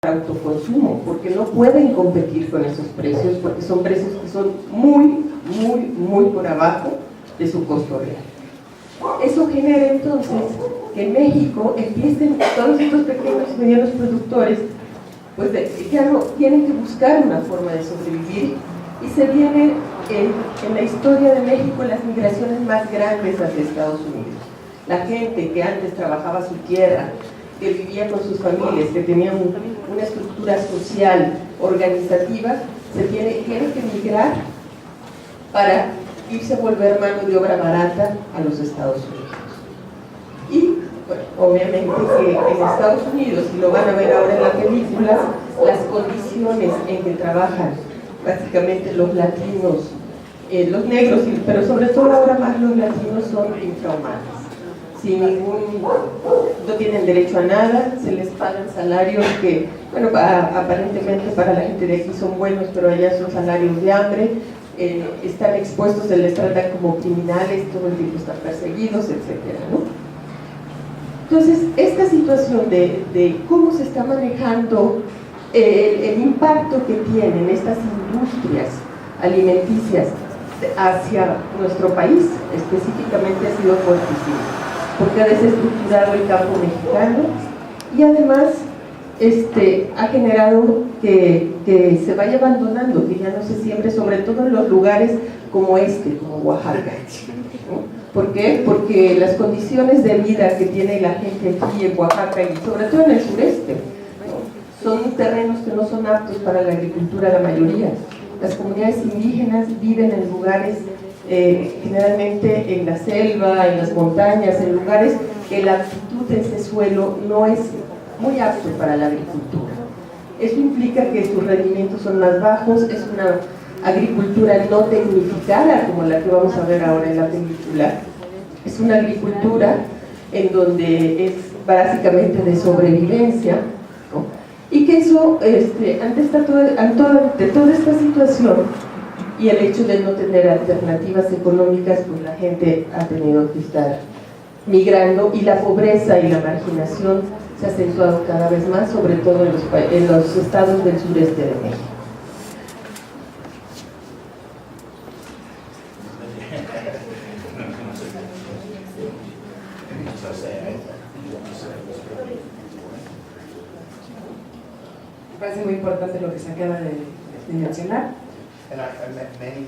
autoconsumo, porque no pueden competir con esos precios, porque son precios que son muy por abajo de su costo real. Eso genera entonces que en México empiecen todos estos pequeños y medianos productores, pues ya no tienen que buscar una forma de sobrevivir, y se vienen en la historia de México las migraciones más grandes hacia Estados Unidos. La gente que antes trabajaba su tierra, que vivía con sus familias, que tenía una estructura social, organizativa, tiene que migrar para irse a volver mano de obra barata a los Estados Unidos. Y bueno, obviamente que en Estados Unidos, y lo van a ver ahora en la película, las condiciones en que trabajan básicamente los latinos, los negros, pero sobre todo ahora más los latinos, son infrahumanos. No tienen derecho a nada, se les pagan salarios que, bueno, aparentemente para la gente de aquí son buenos, pero allá son salarios de hambre, están expuestos, se les tratan como criminales, todo el tiempo están perseguidos, etcétera, ¿no? Entonces, esta situación de cómo se está manejando el impacto que tienen estas industrias alimenticias hacia nuestro país, específicamente, ha sido fuertísimo, porque ha desestructurado el campo mexicano y además ha generado que se vaya abandonando, que ya no se siembre, sobre todo en los lugares como como Oaxaca, ¿no? ¿Por qué? Porque las condiciones de vida que tiene la gente aquí en Oaxaca y sobre todo en el sureste, ¿no? Son terrenos que no son aptos para la agricultura, la mayoría. Las comunidades indígenas viven en lugares generalmente en la selva, en las montañas, en lugares que la aptitud de ese suelo no es muy apto para la agricultura. Eso implica que sus rendimientos son más bajos, es una agricultura no tecnificada como la que vamos a ver ahora en la película. Es una agricultura en donde es básicamente de sobrevivencia, ¿no? Y que eso, ante toda esta situación y el hecho de no tener alternativas económicas, pues la gente ha tenido que estar migrando, y la pobreza y la marginación se ha acentuado cada vez más, sobre todo en los estados del sureste de México. Me parece muy importante lo que se acaba de mencionar. And I met many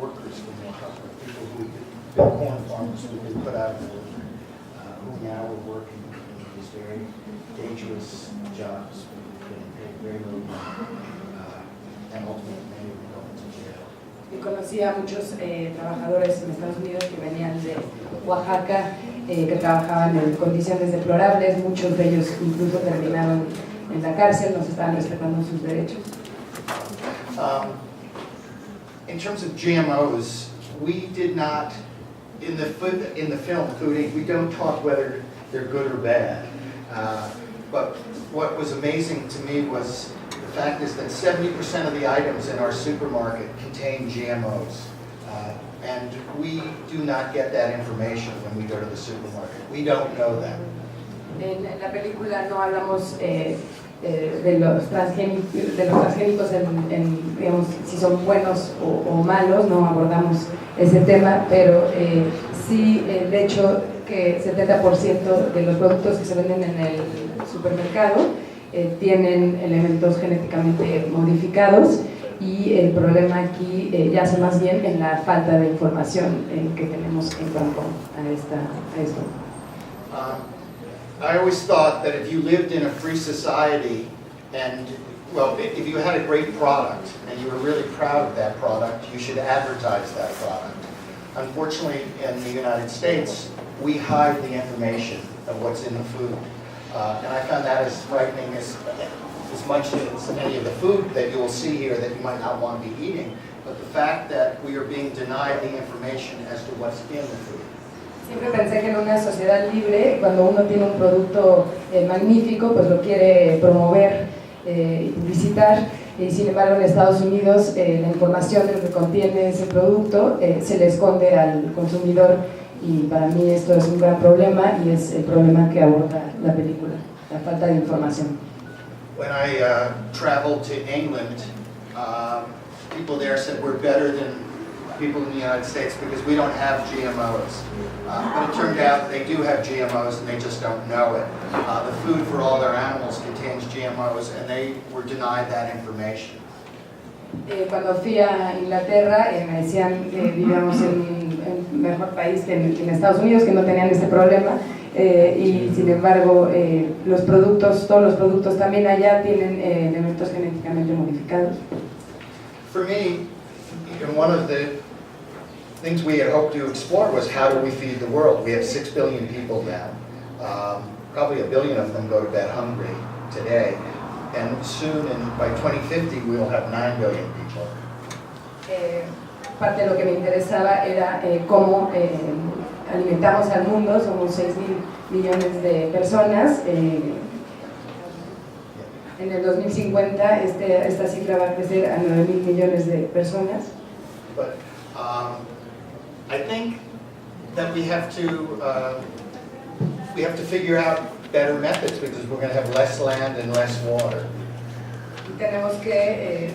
workers from Oaxaca, people who built corn farms who had been put out of work, who now are working in these very dangerous jobs, getting paid very little money, and ultimately many were going to jail. Y conocí a muchos trabajadores en Estados Unidos que venían de Oaxaca, que trabajaban en condiciones deplorables, muchos de ellos incluso terminaron en la cárcel, no se estaban respetando sus derechos. In terms of GMOs, we did not, in the film Food Inc., we don't talk whether they're good or bad. But what was amazing to me was the fact is that 70% of the items in our supermarket contain GMOs. And we do not get that information when we go to the supermarket. We don't know that. En la película no hablamos de los transgénicos digamos, si son buenos o malos, no abordamos ese tema, pero sí el hecho que 70% de los productos que se venden en el supermercado tienen elementos genéticamente modificados, y el problema aquí yace más bien en la falta de información que tenemos en cuanto a esto. I always thought that if you lived in a free society and, well, if you had a great product and you were really proud of that product, you should advertise that product. Unfortunately, in the United States, we hide the information of what's in the food. And I found that as frightening as much as any of the food that you will see here that you might not want to be eating, but the fact that we are being denied the information as to what's in the food. Siempre pensé que en una sociedad libre, cuando uno tiene un producto magnífico, pues lo quiere promover y publicitar, y sin embargo en Estados Unidos la información de lo que contiene ese producto se le esconde al consumidor, y para mí esto es un gran problema, y es el problema que aborda la película, la falta de información. When I traveled to England, people there said we're better than people in the United States because we don't have GMOs. But it turned out they do have GMOs and they just don't know it. The food for all their animals contains GMOs and they were denied that information. Cuando fui a Inglaterra me decían que vivíamos en un mejor país que en Estados Unidos, que no tenían este problema, y sin embargo los productos, todos los productos también allá tienen elementos genéticamente modificados. For me, one of the things we had hoped to explore was how do we feed the world? We have 6 billion people now. Probably 1 billion of them go to bed hungry today. And soon, by 2050, we will have 9 billion people. Parte de lo que me interesaba era cómo alimentamos al mundo. Somos 6.000 millones de personas. En el 2050 esta cifra va a crecer a 9.000 millones de personas. But I think that we have to figure out better methods because we're going to have less land and less water. Tenemos que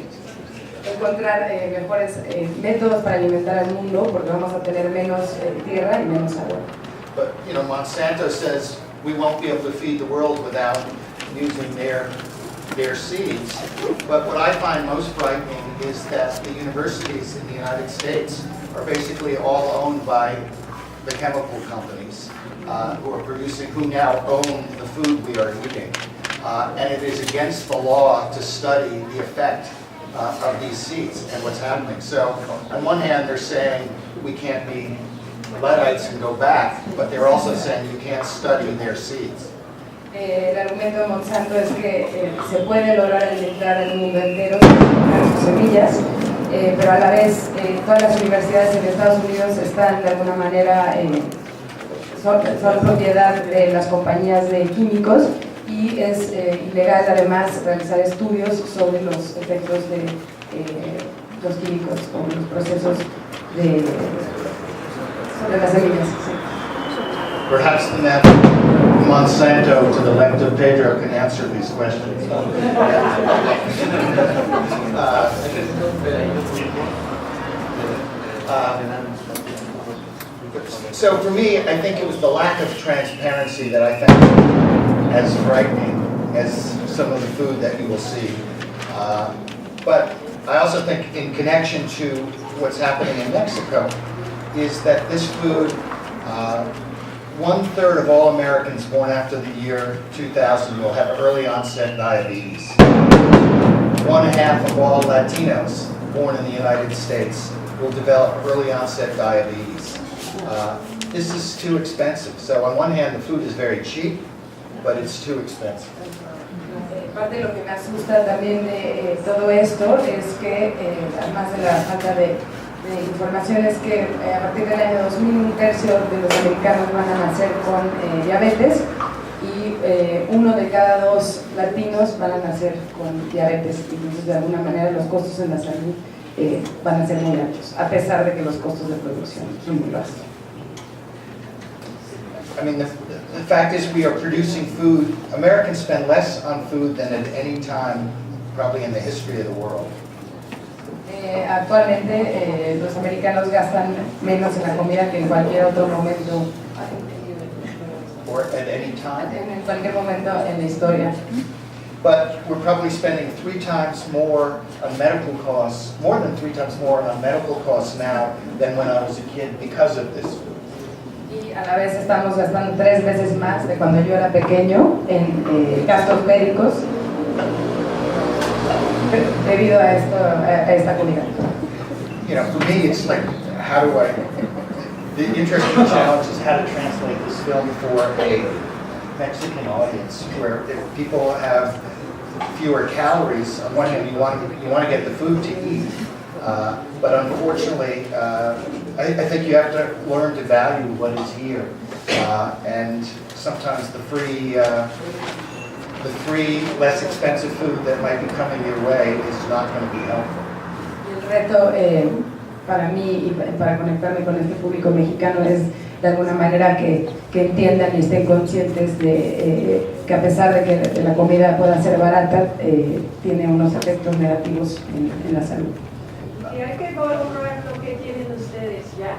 encontrar mejores métodos para alimentar al mundo porque vamos a tener menos tierra y menos agua. But you know, Monsanto says we won't be able to feed the world without using their seeds. But what I find most frightening is that the universities in the United States are basically all owned by the chemical companies. Who now own the food we are eating. And it is against the law to study the effect of these seeds and what's happening. So on one hand they're saying we can't be Luddites and go back, but they're also saying you can't study their seeds. El argumento de Monsanto es que se puede lograr alimentar al mundo entero con sus semillas, pero a la vez todas las universidades en Estados Unidos están de alguna manera son propiedad de las compañías de químicos y es ilegal además realizar estudios sobre los efectos de los químicos o los procesos sobre las semillas. Sí. Perhaps the man Monsanto to the left of Pedro can answer these questions. So for me, I think it was the lack of transparency that I found as frightening as some of the food that you will see. But I also think in connection to what's happening in Mexico is that this food, 1/3 of all Americans born after the year 2000 will have early onset diabetes. 1/2 of all Latinos born in the United States will develop early onset diabetes. This is too expensive. So on one hand, the food is very cheap, but it's too expensive. Parte de lo que me asusta también de todo esto es que, además de la falta de información, es que a partir del año 2000 1/3 de los americanos van a nacer con diabetes y 1 de cada 2 latinos van a nacer con diabetes. Entonces, de alguna manera, los costos en la salud van a ser muy altos, a pesar de que los costos de producción son muy bajos. I mean, the fact is we are producing food. Americans spend less on food than at any time, probably in the history of the world. Actualmente los americanos gastan menos en la comida que en cualquier otro momento. Or at any time. En cualquier momento en la historia. But we're probably spending 3 times more on medical costs, more than 3 times more on medical costs now than when I was a kid because of this food. Y a la vez estamos gastando 3 veces más de cuando yo era pequeño en gastos médicos debido a esta comida. You know, for me, it's like, the interesting challenge is how to translate this film for a Mexican audience, where if people have fewer calories, on one hand, you want to get the food to eat, but unfortunately, I think you have to learn to value what is here, and sometimes the free, less expensive food that might be coming your way is not going to be helpful. El reto para mí y para conectarme con este público mexicano es de alguna manera que entiendan y estén conscientes de que a pesar de que la comida pueda ser barata, tiene unos efectos negativos en la salud. Y hay que valorar lo que tienen ustedes ya,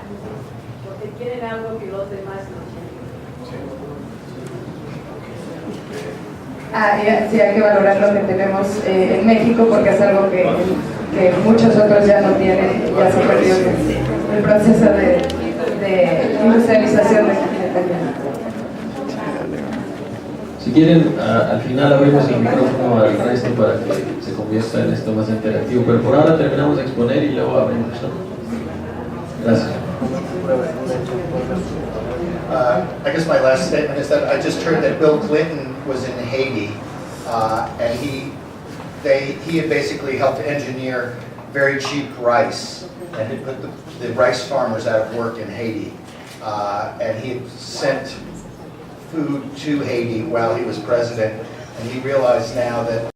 porque tienen algo que los demás no tienen. Sí, hay que valorar lo que tenemos en México, porque es algo que muchos otros ya no tienen, ya se perdió el proceso de industrialización de Si quieren, al final abrimos el micrófono al resto para que se convierta en esto más interactivo, pero por ahora terminamos de exponer y luego abrimos. Gracias. I guess my last statement is that I just heard that Bill Clinton was in Haiti, and he had basically helped engineer very cheap rice, and had put the rice farmers out of work in Haiti, and he had sent food to Haiti while he was president, and he realized now that